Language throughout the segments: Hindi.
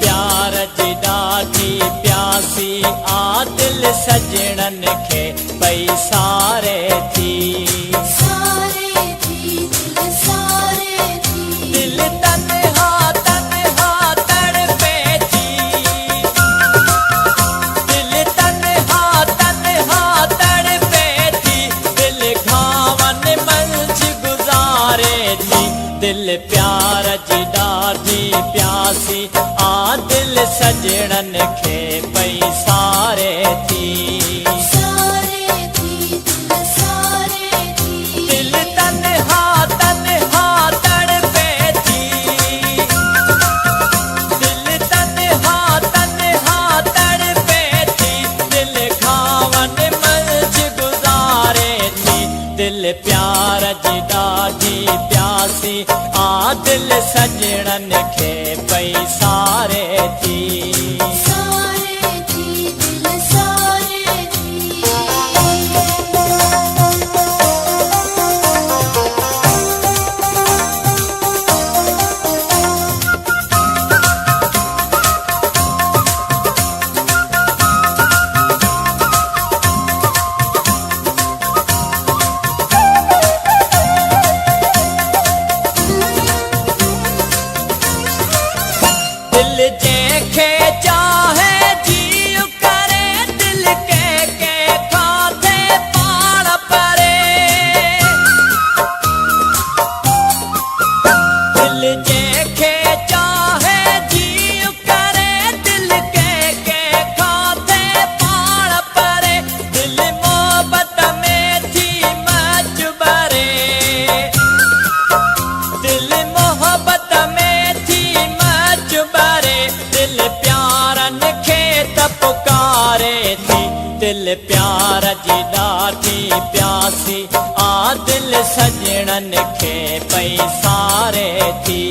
प्यार जी ॾाढी प्यासी आ दिल सजणन खे पई सारे थी दिल तन्हा तन्हा तड़पे थी दिल तन्हा तन्हा तड़पे थी दिल घावन मंझ गुज़ारे थी दिल प्यार जी ॾाढी प्यासी आ दिल सजणन खे पई सारे थी दिल तन्हा तन्हा तड़पे थी दिल तन्हा तन्हा तड़पे थी दिल घावन मंझ गुज़ारे थी दिल प्यार जी ॾाढी प्यासी आ दिल सजणन खे पई सारे थी दिल जंहिंखे चाहे जीउ करे दिल के खाधे पाण परे दिल जंहिंखे चाहे जीउ करे दिल के खाधे पाण परे दिल मोहब्बत में थी मजबरे दिल मोहब्बत में थी मजबरे दिल प्यारन खे त पुकारे थी दिल प्यार जी ॾाढी प्यासी आ दिल सजणन खे पई सारे थी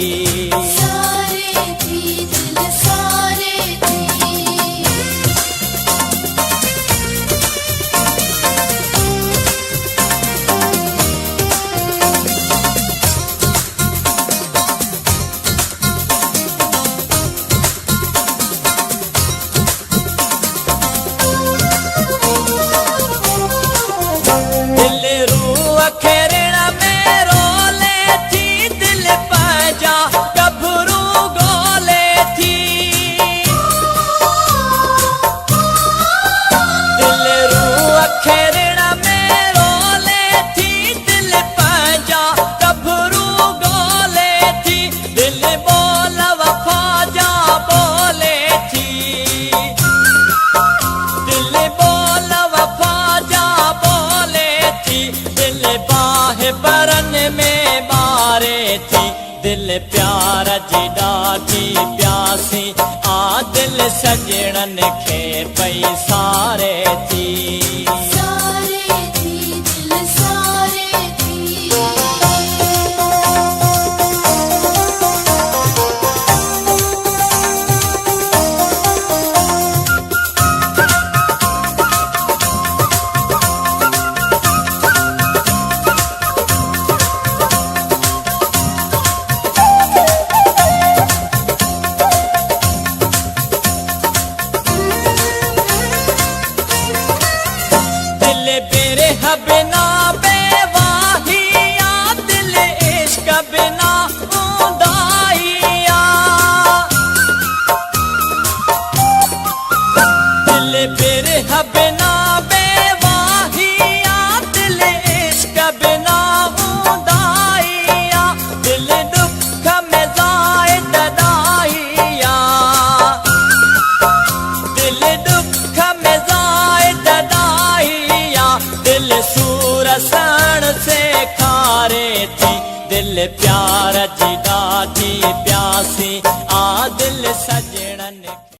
दिल रूह खे ऋण में रोले थी दिल पंहिंजा गभरू ॻोल्हे थी दिल रूह खे ऋण में रोले थी दिल पंहिंजा गभरू ॻोल्हे थी दिल बोल वफ़ा जा बोले थी दिल बोल वफ़ा जा बोले थी दिल बाहि बरन में ॿारे थी दिल प्यार जी ॾाढी प्यासी आ दिल सजणन खे पई सारे थी